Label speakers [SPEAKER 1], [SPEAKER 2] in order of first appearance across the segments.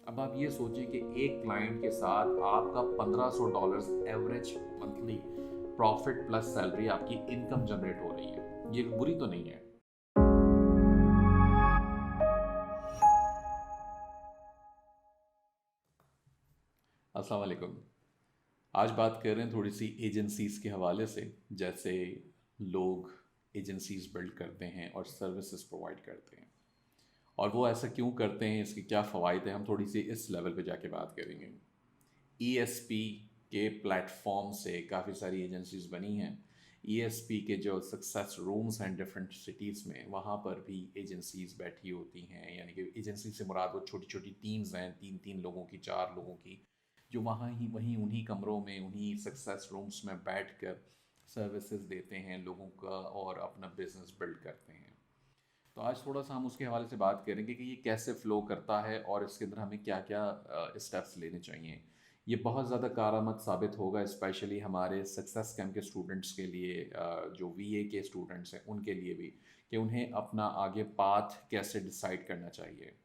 [SPEAKER 1] अब आप ये सोचें कि एक क्लाइंट के साथ आपका $1500 average monthly profit plus salary आपकी इनकम जनरेट हो रही है। ये बुरी तो नहीं है। अस्सलाम वालेकुम। आज बात कर रहे हैं थोड़ी सी एजेंसीज़ के हवाले से। जैसे लोग एजेंसीज़ बिल्ड करते हैं और सर्विसेज प्रोवाइड करते हैं, और वो ऐसा क्यों करते हैं, इसके क्या फ़वाइद हैं, हम थोड़ी सी इस लेवल पे जाके बात करेंगे। ईएसपी के प्लेटफॉर्म से काफ़ी सारी एजेंसीज बनी हैं। ईएसपी के जो सक्सेस रूम्स हैं डिफरेंट सिटीज़ में, वहाँ पर भी एजेंसीज बैठी होती हैं। यानी कि एजेंसी से मुराद वो छोटी छोटी टीम्स हैं, 3-3 लोगों की, 4 लोगों की, जो वहाँ ही वहीं उन्हीं कमरों में, उन्हीं सक्सेस रूम्स में बैठ कर सर्विसेज देते हैं लोगों का और अपना बिजनेस बिल्ड करते हैं। तो आज थोड़ा सा हम उसके हवाले से बात करेंगे कि ये कैसे फ़्लो करता है और इसके अंदर हमें क्या क्या स्टेप्स लेने चाहिए। ये बहुत ज़्यादा कारआमद साबित होगा, स्पेशली हमारे सक्सेस कैम्प के स्टूडेंट्स के लिए, जो वीए के स्टूडेंट्स हैं उनके लिए भी, कि उन्हें अपना आगे पाथ कैसे डिसाइड करना चाहिए।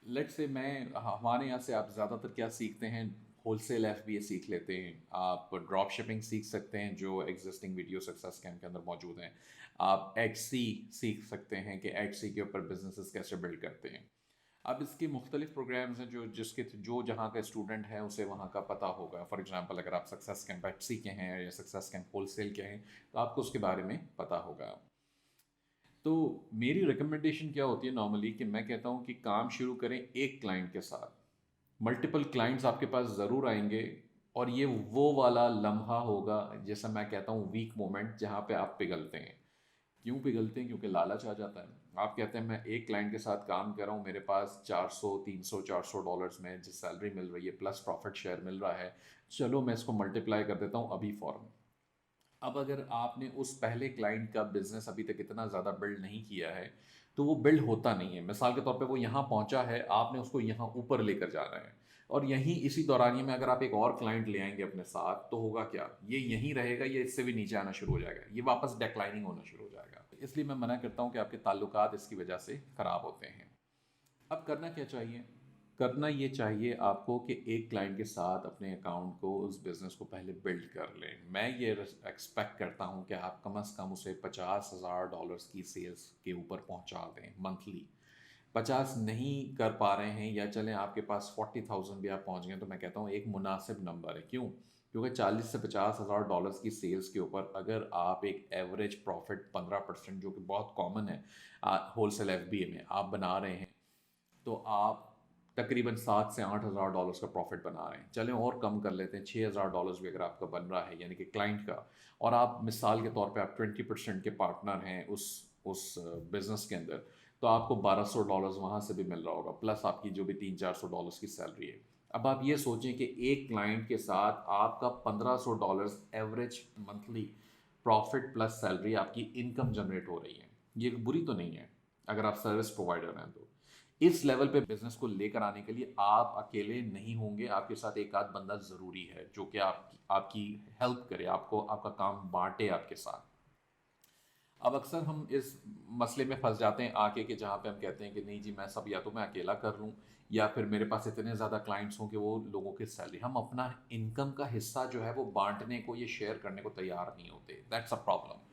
[SPEAKER 1] लेट्स से हमारे यहाँ से आप ज़्यादातर क्या सीखते हैं, होलसेल एफबीए सीख लेते हैं, आप ड्रॉप शिपिंग सीख सकते हैं जो एग्जिस्टिंग वीडियो सक्सेस कैम्प के अंदर मौजूद हैं। आप एटसी सीख सकते हैं कि एटसी के ऊपर बिजनेसेस कैसे बिल्ड करते हैं। अब इसके मुख्तलिफ प्रोग्राम्स हैं जो जहाँ का स्टूडेंट है उसे वहाँ का पता होगा। फॉर एग्जांपल अगर आप सक्सेस कैंप एटसी के हैं या सक्सेस कैंप होलसेल के हैं, तो आपको उसके बारे में पता होगा। तो मेरी रिकमेंडेशन क्या होती है नॉर्मली, कि मैं कहता हूँ कि काम शुरू करें एक क्लाइंट के साथ। मल्टीपल क्लाइंट्स आपके पास ज़रूर आएंगे, और ये वो वाला लम्हा होगा, जैसा मैं कहता हूँ वीक मोमेंट, जहाँ पे आप पिघलते हैं। क्यों पिघलते हैं? क्योंकि लालच आ जाता है। आप कहते हैं मैं एक क्लाइंट के साथ काम कर रहा हूँ, मेरे पास 400 300 $400 में जिस सैलरी मिल रही है प्लस प्रॉफिट शेयर मिल रहा है, चलो मैं इसको मल्टीप्लाई कर देता हूँ अभी फ़ौरन। अब अगर आपने उस पहले क्लाइंट का बिजनेस अभी तक इतना ज़्यादा बिल्ड नहीं किया है, तो वो बिल्ड होता नहीं है। मिसाल के तौर पे वो यहाँ पहुँचा है, आपने उसको यहाँ ऊपर लेकर जाना है, और यहीं इसी दौरानिए में अगर आप एक और क्लाइंट ले आएंगे अपने साथ, तो होगा क्या, ये यहीं रहेगा, ये इससे भी नीचे आना शुरू हो जाएगा, ये वापस डेक्लाइनिंग होना शुरू हो जाएगा। इसलिए मैं मना करता हूँ कि आपके ताल्लुकात इसकी वजह से ख़राब होते हैं। अब करना क्या चाहिए? करना ये चाहिए आपको कि एक क्लाइंट के साथ अपने अकाउंट को, उस बिज़नेस को पहले बिल्ड कर लें। मैं ये एक्सपेक्ट करता हूँ कि आप कम से कम उसे $50,000 की सेल्स के ऊपर पहुँचा दें मंथली। 50 नहीं कर पा रहे हैं, या चलें आपके पास 40,000 भी आप पहुँच गए, तो मैं कहता हूँ एक मुनासिब नंबर है। क्यों? क्योंकि 40 से $50,000 की सेल्स के ऊपर अगर आप एक एवरेज प्रॉफिट 15%, जो कि बहुत कॉमन है होलसेल एफबीए में, आप बना रहे हैं, तो आप तकरीबन 7 से 8 हज़ार डॉलर्स का प्रॉफिट बना रहे हैं। चलें और कम कर लेते हैं, $6,000 भी अगर आपका बन रहा है, यानी कि क्लाइंट का, और आप मिसाल के तौर पे आप 20% के पार्टनर हैं उस बिज़नेस के अंदर, तो आपको $1,200 वहाँ से भी मिल रहा होगा, प्लस आपकी जो भी $300-400 की सैलरी है। अब आप ये सोचें कि एक क्लाइंट के साथ आपका $1,500 average monthly profit plus salary आपकी इनकम जनरेट हो रही है। ये बुरी तो नहीं है अगर आप सर्विस प्रोवाइडर हैं तो। इस लेवल पे बिजनेस को लेकर आने के लिए आप अकेले नहीं होंगे, आपके साथ एक आध बंदा ज़रूरी है जो कि आपकी हेल्प करे, आपको आपका काम बांटे आपके साथ। अब अक्सर हम इस मसले में फंस जाते हैं आके, कि जहाँ पे हम कहते हैं कि नहीं जी, मैं सब या तो मैं अकेला कर लूँ, या फिर मेरे पास इतने ज़्यादा क्लाइंट्स हों कि वो लोगों की सैलरी, हम अपना इनकम का हिस्सा जो है वो बांटने को, ये शेयर करने को तैयार नहीं होते। That's a problem.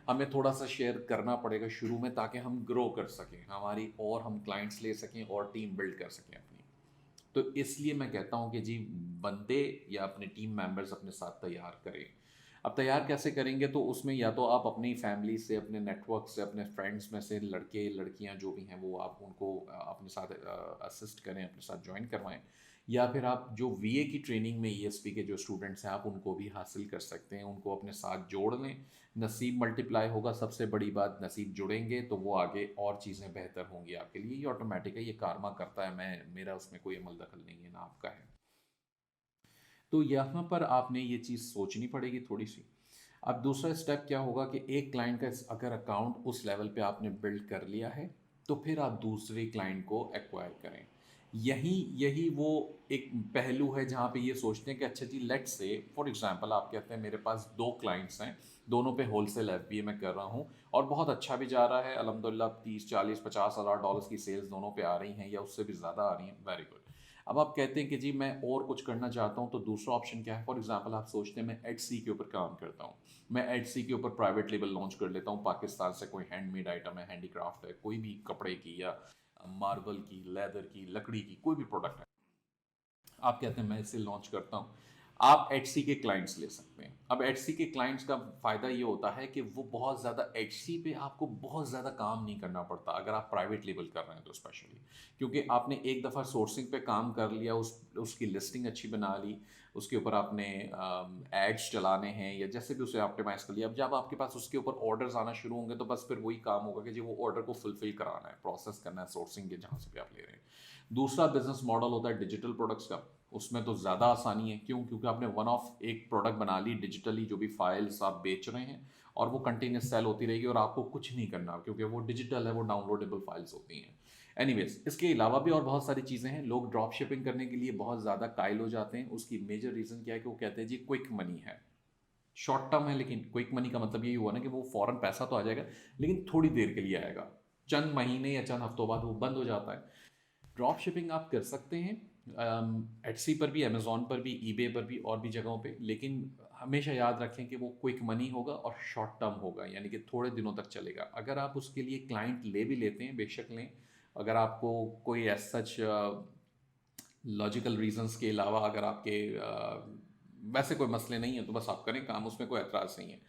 [SPEAKER 1] हमें थोड़ा सा शेयर करना पड़ेगा शुरू में, ताकि हम ग्रो कर सकें हमारी, और हम क्लाइंट्स ले सकें और टीम बिल्ड कर सकें अपनी। तो इसलिए मैं कहता हूँ कि जी, बंदे या अपने टीम मेंबर्स अपने साथ तैयार करें। अब तैयार कैसे करेंगे? तो उसमें या तो आप अपनी फैमिली से, अपने नेटवर्क से, अपने फ्रेंड्स में से लड़के लड़कियां जो भी हैं, वो आप उनको अपने साथ असिस्ट करें, अपने साथ ज्वाइन करवाएं। या फिर आप जो वीए की ट्रेनिंग में ईएसपी के जो स्टूडेंट्स हैं, आप उनको भी हासिल कर सकते हैं, उनको अपने साथ जोड़ लें। नसीब मल्टीप्लाई होगा, सबसे बड़ी बात, नसीब जुड़ेंगे तो वो आगे और चीज़ें बेहतर होंगी आपके लिए। ये ऑटोमेटिक है, ये कारमा करता है, मेरा उसमें कोई अमल दखल नहीं है, ना आपका है। तो यहाँ पर आपने ये चीज़ सोचनी पड़ेगी थोड़ी सी। अब दूसरा स्टेप क्या होगा, कि एक क्लाइंट का अगर अकाउंट उस लेवल पे आपने बिल्ड कर लिया है, तो फिर आप दूसरे क्लाइंट को एक्वायर करें। यही यही वो एक पहलू है जहाँ पे ये सोचते हैं कि अच्छा जी, लेट्स से फॉर एग्जांपल आप कहते हैं मेरे पास दो क्लाइंट्स हैं, दोनों पे होलसेल एफबीए में कर रहा हूँ और बहुत अच्छा भी जा रहा है अल्हम्दुलिल्लाह, 30 40 50 हज़ार डॉलर्स की सेल्स दोनों पे आ रही हैं या उससे भी ज़्यादा आ रही हैं, वेरी गुड। अब आप कहते हैं कि जी मैं और कुछ करना चाहता हूँ, तो दूसरा ऑप्शन क्या है? फॉर एग्जांपल आप सोचते हैं मैं एटसी के ऊपर काम करता हूँ, मैं एटसी के ऊपर प्राइवेट लेबल लॉन्च कर लेता हूँ, पाकिस्तान से कोई हैंडमेड आइटम है, हैंडीक्राफ्ट है, कोई भी कपड़े की या मार्बल की, लेदर की, लकड़ी की कोई भी प्रोडक्ट है, आप कहते हैं मैं इसे लॉन्च करता हूँ। आप एटसी के क्लाइंट्स ले सकते हैं। अब एटसी के क्लाइंट्स का फ़ायदा ये होता है कि वो बहुत ज़्यादा एटसी पे आपको बहुत ज़्यादा काम नहीं करना पड़ता अगर आप प्राइवेट लेबल कर रहे हैं तो स्पेशली, क्योंकि आपने एक दफ़ा सोर्सिंग पे काम कर लिया, उसकी लिस्टिंग अच्छी बना ली, उसके ऊपर आपने एड्स चलाने हैं या जैसे भी उसे ऑप्टिमाइज़ कर लिया। अब जब आपके पास उसके ऊपर ऑर्डर्स आना शुरू होंगे तो बस फिर वही काम होगा कि जी वो ऑर्डर को फुलफिल कराना है, प्रोसेस करना है सोर्सिंग के जहाँ से भी आप ले रहे हैं। दूसरा बिजनेस मॉडल होता है डिजिटल प्रोडक्ट्स का। उसमें तो ज़्यादा आसानी है, क्यों? क्योंकि आपने वन ऑफ एक प्रोडक्ट बना ली डिजिटली, जो भी फाइल्स आप बेच रहे हैं, और वो कंटिन्यूस सेल होती रहेगी और आपको कुछ नहीं करना, क्योंकि वो डिजिटल है, वो डाउनलोडेबल फाइल्स होती हैं। एनीवेज, इसके अलावा भी और बहुत सारी चीज़ें हैं। लोग ड्रॉप शिपिंग करने के लिए बहुत ज़्यादा कायल हो जाते हैं। उसकी मेजर रीज़न क्या है कि वो कहते हैं जी क्विक मनी है, शॉर्ट टर्म है, लेकिन क्विक मनी का मतलब यही हुआ ना कि वो फ़ौरन पैसा तो आ जाएगा, लेकिन थोड़ी देर के लिए आएगा, चंद महीने या चंद हफ्तों बाद वो बंद हो जाता है। ड्रॉप शिपिंग आप कर सकते हैं एटसी पर भी, अमेज़ॉन पर भी, ईबे पर भी और भी जगहों पे, लेकिन हमेशा याद रखें कि वो क्विक मनी होगा और शॉर्ट टर्म होगा, यानी कि थोड़े दिनों तक चलेगा। अगर आप उसके लिए क्लाइंट ले भी लेते हैं, बेशक लें, अगर आपको कोई एज सच लॉजिकल रीजंस के अलावा अगर आपके वैसे कोई मसले नहीं है तो बस आप करें काम, उसमें कोई एतराज़ नहीं है।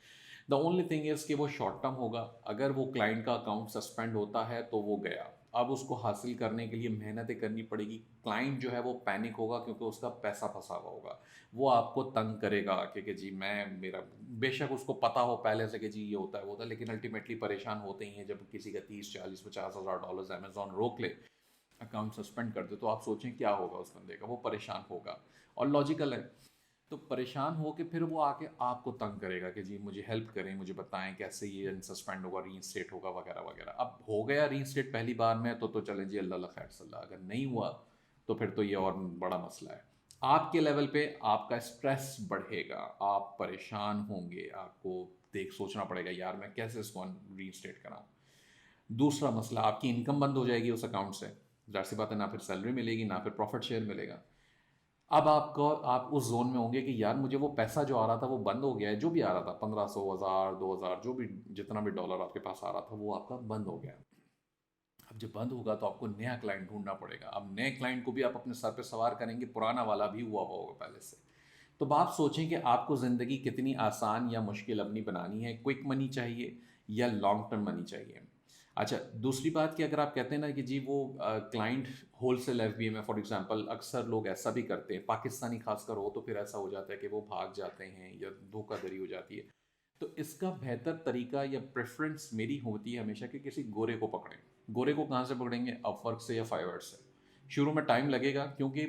[SPEAKER 1] द ओनली थिंग इज़ कि वो शॉर्ट टर्म होगा। अगर वो क्लाइंट का अकाउंट सस्पेंड होता है तो वो गया। अब उसको हासिल करने के लिए मेहनतें करनी पड़ेगी। क्लाइंट जो है वो पैनिक होगा क्योंकि उसका पैसा फंसा हुआ होगा। वो आपको तंग करेगा कि जी मैं मेरा, बेशक उसको पता हो पहले से कि जी ये होता है वो होता है, लेकिन अल्टीमेटली परेशान होते ही हैं जब किसी का 30 40 50 हज़ार डॉलर्स अमेजोन रोक ले, अकाउंट सस्पेंड कर दे, तो आप सोचें क्या होगा उस बंदे का? वो परेशान होगा। और लॉजिकल है। तो परेशान हो के फिर वो आके आपको तंग करेगा कि जी मुझे हेल्प करें, मुझे बताएं कैसे ये अनसस्पेंड होगा, रीइंस्टेट होगा, वगैरह वगैरह। अब हो गया रीइंस्टेट पहली बार में तो चलें जी, अल्लाह खैर सल्ला। अगर नहीं हुआ तो फिर तो ये और बड़ा मसला है। आपके लेवल पे आपका स्ट्रेस बढ़ेगा, आप परेशान होंगे, आपको देख सोचना पड़ेगा यार मैं कैसे इसको रीइंस्टेट कराऊं। दूसरा मसला, आपकी इनकम बंद हो जाएगी उस अकाउंट से, जाहिर सी बात है, ना फिर सैलरी मिलेगी ना फिर प्रॉफिट शेयर मिलेगा। अब आपको, आप उस जोन में होंगे कि यार मुझे वो पैसा जो आ रहा था वो बंद हो गया है, जो भी आ रहा था 1500 1000 2000 जो भी जितना भी डॉलर आपके पास आ रहा था वो आपका बंद हो गया। अब जब बंद होगा तो आपको नया क्लाइंट ढूंढना पड़ेगा। अब नए क्लाइंट को भी आप अपने सर पे सवार करेंगे, पुराना वाला भी हुआ होगा पहले से। तो अब आप सोचें कि आपको ज़िंदगी कितनी आसान या मुश्किल अपनी बनानी है, क्विक मनी चाहिए या लॉन्ग टर्म मनी चाहिए। अच्छा, दूसरी बात कि अगर आप कहते हैं ना कि जी वो क्लाइंट होलसेल एफबीए में फॉर एग्जांपल, अक्सर लोग ऐसा भी करते हैं, पाकिस्तानी खासकर हो तो फिर ऐसा हो जाता है कि वो भाग जाते हैं या धोखाधड़ी हो जाती है। तो इसका बेहतर तरीका या प्रेफरेंस मेरी होती है हमेशा कि किसी गोरे को पकड़ें। गोरे को कहाँ से पकड़ेंगे? अपवर्क से या फाइवर से। शुरू में टाइम लगेगा क्योंकि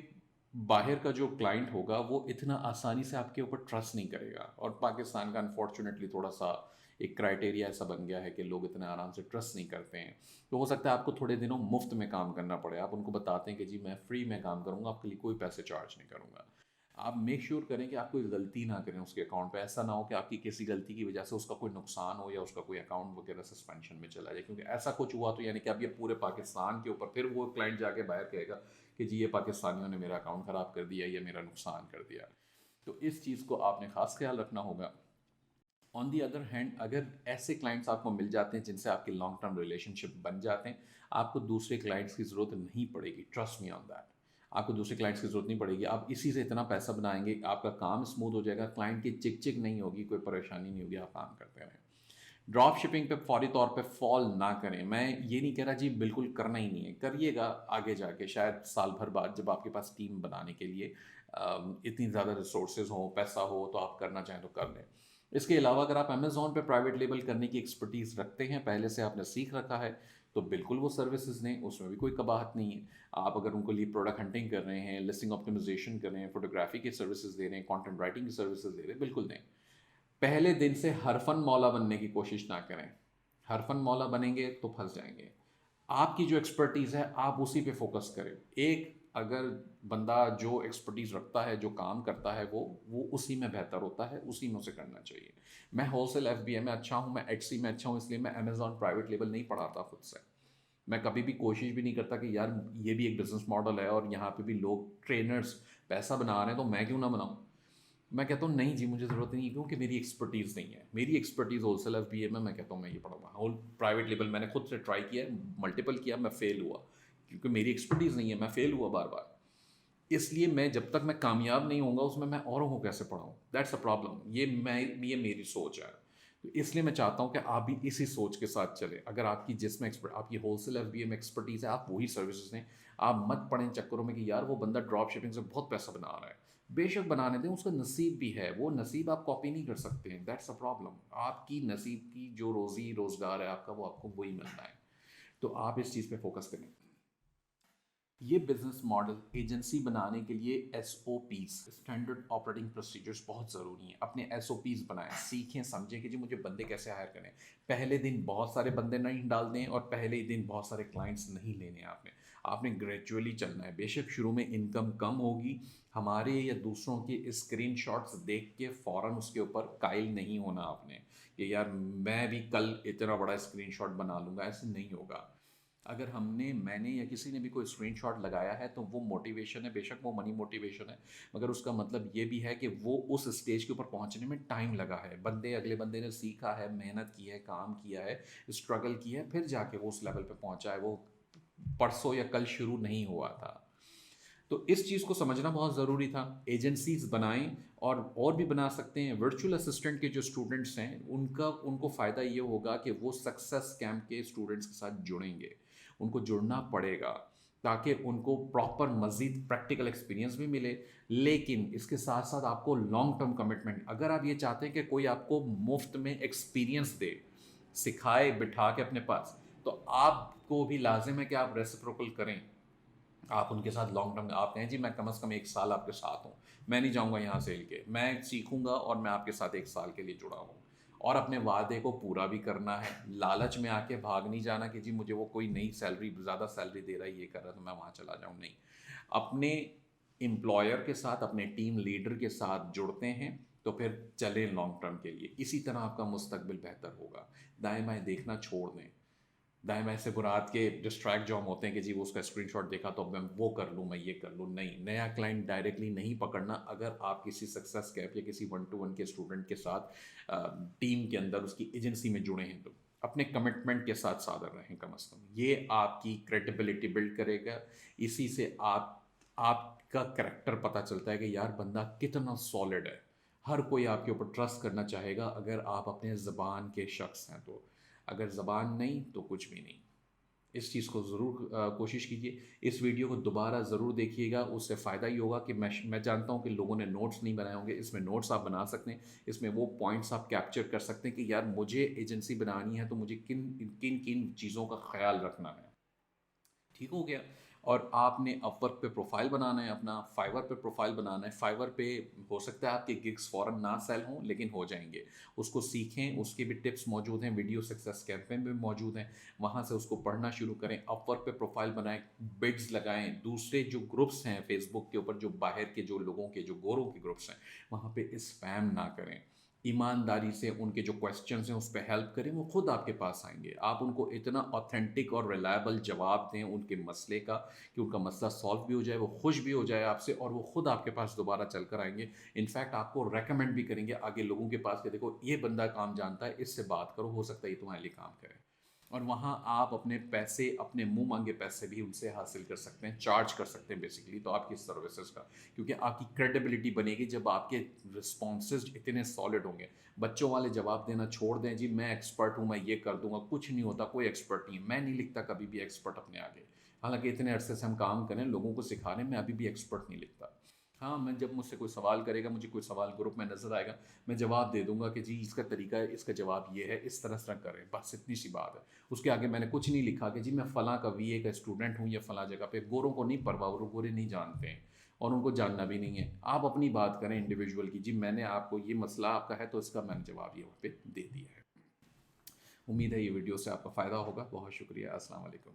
[SPEAKER 1] बाहर का जो क्लाइंट होगा वो इतना आसानी से आपके ऊपर ट्रस्ट नहीं करेगा, और पाकिस्तान का अनफॉर्चुनेटली थोड़ा सा एक क्राइटेरिया ऐसा बन गया है कि लोग इतने आराम से ट्रस्ट नहीं करते हैं। तो हो सकता है आपको थोड़े दिनों मुफ्त में काम करना पड़े। आप उनको बताते हैं कि जी मैं फ्री में काम करूँगा, आपके लिए कोई पैसे चार्ज नहीं करूँगा। आप मेक श्योर करें कि आप कोई गलती ना करें उसके अकाउंट पे। ऐसा ना हो कि आपकी किसी गलती की वजह से उसका कोई नुकसान हो या उसका कोई अकाउंट वगैरह सस्पेंशन में चला जाए, क्योंकि ऐसा कुछ हुआ तो यानी कि अब ये पूरे पाकिस्तान के ऊपर फिर वो क्लाइंट जाके बाहर कहेगा कि जी ये पाकिस्तानियों ने मेरा अकाउंट ख़राब कर दिया या मेरा नुकसान कर दिया। तो इस चीज़ को आपने ख़ास ख्याल रखना होगा। ऑन दी अदर हैंड, अगर ऐसे क्लाइंट्स आपको मिल जाते हैं जिनसे आपके लॉन्ग टर्म रिलेशनशिप बन जाते हैं, आपको दूसरे क्लाइंट्स की ज़रूरत नहीं पड़ेगी, ट्रस्ट मी ऑन दैट। आपको दूसरे क्लाइंट्स की ज़रूरत नहीं पड़ेगी, आप इसी से इतना पैसा बनाएंगे, आपका काम स्मूथ हो जाएगा, क्लाइंट की चिक चिक नहीं होगी, कोई परेशानी नहीं होगी, आप काम करते रहें। ड्रॉप शिपिंग पे फौरी तौर पे फॉल ना करें। मैं ये नहीं कह रहा जी बिल्कुल करना ही नहीं है, करिएगा आगे जाके, शायद साल भर बाद जब आपके पास टीम बनाने के लिए इतनी ज़्यादा रिसोर्सेज हो, पैसा हो, तो आप करना चाहें तो कर लें। इसके अलावा अगर आप अमेज़ॉन पे प्राइवेट लेबल करने की एक्सपर्टीज़ रखते हैं, पहले से आपने सीख रखा है, तो बिल्कुल वो सर्विसेज दें, उसमें भी कोई कबाहत नहीं है। आप अगर उनको लिए प्रोडक्ट हंटिंग कर रहे हैं, लिस्टिंग ऑप्टिमाइजेशन कर रहे हैं, फोटोग्राफी की सर्विसेज दे रहे हैं, कंटेंट राइटिंग की सर्विसेज दे रहे हैं, बिल्कुल दें। पहले दिन से हरफन मौला बनने की कोशिश ना करें। हरफन मौला बनेंगे तो फंस जाएंगे। आपकी जो एक्सपर्टीज़ है आप उसी पे फोकस करें। एक अगर बंदा जो एक्सपर्टीज़ रखता है, जो काम करता है, वो उसी में बेहतर होता है, उसी में उसे करना चाहिए। मैं होलसेल एफबीए में अच्छा हूँ, मैं एचसी में अच्छा हूँ, इसलिए मैं अमेजॉन प्राइवेट लेबल नहीं पढ़ाता खुद से। मैं कभी भी कोशिश भी नहीं करता कि यार ये भी एक बिजनेस मॉडल है और यहाँ पे भी लोग ट्रेनर्स पैसा बना रहे हैं तो मैं क्यों ना बनाऊँ। मैं कहता हूँ नहीं जी, मुझे ज़रूरत नहीं है, क्योंकि मेरी एक्सपर्टीज़ नहीं है। मेरी एक्सपर्टीज़ होलसेल एफबीए में, मैं कहता हूँ मैं ये पढ़ूंगा। होल प्राइवेट लेवल मैंने खुद से ट्राई किया, मल्टीपल किया, मैं फेल हुआ, क्योंकि मेरी एक्सपर्टीज़ नहीं है, मैं फेल हुआ बार बार। इसलिए मैं जब तक मैं कामयाब नहीं होऊंगा उसमें, मैं औरों को कैसे पढ़ाऊँ? That's a problem. ये मेरी सोच है। तो इसलिए मैं चाहता हूँ कि आप भी इसी सोच के साथ चलें। अगर आपकी जिसमें एक्सपर्ट आपकी होलसेल एफबीए में एक्सपर्टीज़ है, आप वही सर्विसेज दें। आप मत पड़ें चक्करों में कि यार वो बंदा ड्रॉप शिपिंग से बहुत पैसा बना रहा है। बेशक बनाने दें, उसका नसीब भी है, वो नसीब आप कॉपी नहीं कर सकते हैं। That's a problem. आपकी नसीब की जो रोज़ी रोज़गार है आपका, वो आपको वही मिलना है। तो आप इस चीज़ पे फोकस करें। ये बिजनेस मॉडल एजेंसी बनाने के लिए एसओपीज, स्टैंडर्ड ऑपरेटिंग प्रोसीजर्स, बहुत ज़रूरी हैं। अपने एसओपीज बनाएं, सीखें, समझें कि जी मुझे बंदे कैसे हायर करें। पहले दिन बहुत सारे बंदे नहीं डाल दें और पहले ही दिन बहुत सारे क्लाइंट्स नहीं लेने आपने। आपने ग्रेजुअली चलना है। बेशक शुरू में इनकम कम होगी, हमारे या दूसरों के स्क्रीन शॉट्स देख के फ़ौरन उसके ऊपर कायल नहीं होना आपने कि यार मैं भी कल इतना बड़ा स्क्रीन शॉट बना लूँगा। ऐसे नहीं होगा। अगर मैंने या किसी ने भी कोई स्क्रीनशॉट लगाया है तो वो मोटिवेशन है, बेशक वो मनी मोटिवेशन है, मगर उसका मतलब ये भी है कि वो उस स्टेज के ऊपर पहुंचने में टाइम लगा है। अगले बंदे ने सीखा है, मेहनत की है, काम किया है, स्ट्रगल किया है, फिर जाके वो उस लेवल पे पहुंचा है। वो परसों या कल शुरू नहीं हुआ था। तो इस चीज़ को समझना बहुत ज़रूरी था। एजेंसीज बनाएं, और भी बना सकते हैं। वर्चुअल असिस्टेंट के जो स्टूडेंट्स हैं उनको फ़ायदा ये होगा कि वो सक्सेस कैंप के स्टूडेंट्स के साथ जुड़ेंगे। उनको जुड़ना पड़ेगा ताकि उनको प्रॉपर मज़ीद प्रैक्टिकल एक्सपीरियंस भी मिले। लेकिन इसके साथ साथ आपको लॉन्ग टर्म कमिटमेंट, अगर आप ये चाहते हैं कि कोई आपको मुफ्त में एक्सपीरियंस दे, सिखाए बिठा के अपने पास, तो आपको भी लाजिम है कि आप रेसिप्रोकल करें। आप उनके साथ लॉन्ग टर्म आप कहें जी मैं कम से कम 1 साल आपके साथ हूँ, मैं नहीं जाऊँगा यहाँ से हिल के, मैं सीखूँगा और मैं आपके साथ 1 साल के लिए जुड़ा हूँ। और अपने वादे को पूरा भी करना है। लालच में आके भाग नहीं जाना कि जी मुझे वो कोई नई सैलरी, ज़्यादा सैलरी दे रहा है, ये कर रहा है तो मैं वहाँ चला जाऊँ, नहीं। अपने एम्प्लॉयर के साथ, अपने टीम लीडर के साथ जुड़ते हैं तो फिर चले लॉन्ग टर्म के लिए। इसी तरह आपका मुस्तकबिल बेहतर होगा। दाएं बाएं देखना छोड़ दें। दाएं बाएं से बुरात के डिस्ट्रैक्ट जो हम होते हैं कि जी वो उसका स्क्रीनशॉट देखा तो अब मैं वो कर लूँ, मैं ये कर लूँ, नहीं। नया क्लाइंट डायरेक्टली नहीं पकड़ना। अगर आप किसी सक्सेस कैप या किसी 1-to-1 के स्टूडेंट के साथ टीम के अंदर उसकी एजेंसी में जुड़े हैं तो अपने कमिटमेंट के साथ सादर रहें। कम अज़ कम ये आपकी क्रेडिबिलिटी बिल्ड करेगा। इसी से आपका करेक्टर पता चलता है कि यार बंदा कितना सॉलिड है। हर कोई आपके ऊपर ट्रस्ट करना चाहेगा अगर आप अपने ज़बान के शख्स हैं तो। अगर ज़बान नहीं तो कुछ भी नहीं। इस चीज़ को ज़रूर कोशिश कीजिए। इस वीडियो को दोबारा ज़रूर देखिएगा, उससे फ़ायदा ही होगा कि मैं जानता हूँ कि लोगों ने नोट्स नहीं बनाए होंगे। इसमें नोट्स आप बना सकते हैं। इसमें वो पॉइंट्स आप कैप्चर कर सकते हैं कि यार मुझे एजेंसी बनानी है तो मुझे किन किन किन चीज़ों का ख्याल रखना है। ठीक हो गया। और आपने अपवर्क पे प्रोफाइल बनाना है, अपना फाइवर पे प्रोफाइल बनाना है। फाइवर पे हो सकता है आपके गिग्स फ़ौरन ना सेल हों, लेकिन हो जाएंगे। उसको सीखें, उसके भी टिप्स मौजूद हैं, वीडियो सक्सेस कैंपेन में मौजूद हैं। वहाँ से उसको पढ़ना शुरू करें। अपवर्क पे प्रोफाइल बनाएं, बिड्स लगाएं। दूसरे जो ग्रुप्स हैं फेसबुक के ऊपर, जो बाहर के जो लोगों के, जो गोरों के ग्रुप्स हैं, वहाँ पे स्पैम ना करें। ईमानदारी से उनके जो क्वेश्चंस हैं उस पर हेल्प करें, वो खुद आपके पास आएंगे। आप उनको इतना ऑथेंटिक और रिलायबल जवाब दें उनके मसले का कि उनका मसला सॉल्व भी हो जाए, वो खुश भी हो जाए आपसे, और वो खुद आपके पास दोबारा चल कर आएंगे। इनफैक्ट आपको रेकमेंड भी करेंगे आगे लोगों के पास कि देखो ये बंदा काम जानता है, इससे बात करो, हो सकता है ये तुम्हारे लिए काम करे। और वहाँ आप अपने पैसे, अपने मुंह मांगे पैसे भी उनसे हासिल कर सकते हैं, चार्ज कर सकते हैं बेसिकली तो आपकी सर्विसेज का। क्योंकि आपकी क्रेडिबिलिटी बनेगी जब आपके रिस्पॉन्सेज इतने सॉलिड होंगे। बच्चों वाले जवाब देना छोड़ दें, जी मैं एक्सपर्ट हूँ, मैं ये कर दूंगा। कुछ नहीं होता, कोई एक्सपर्ट नहीं है। मैं नहीं लिखता कभी भी एक्सपर्ट अपने आगे, हालांकि इतने अरसे से हम काम करें लोगों को सिखाने में, अभी भी एक्सपर्ट नहीं लिखता। हाँ, मैं जब मुझसे कोई सवाल करेगा, मुझे कोई सवाल ग्रुप में नज़र आएगा, मैं जवाब दे दूंगा कि जी इसका तरीका है, इसका जवाब ये है, इस तरह से करें, बस इतनी सी बात है। उसके आगे मैंने कुछ नहीं लिखा कि जी मैं फ़लाँ का वीए का स्टूडेंट हूँ या फ़लाँ जगह पे। गोरों को नहीं परवाह, और गोरे नहीं जानते हैं और उनको जानना भी नहीं है। आप अपनी बात करें इंडिविजुअल की, जी मैंने आपको ये मसला आपका है तो इसका मैंने जवाब ये वहाँ पे दे दिया है। उम्मीद है ये वीडियो से आपका फ़ायदा होगा। बहुत शुक्रिया। अस्सलाम वालेकुम।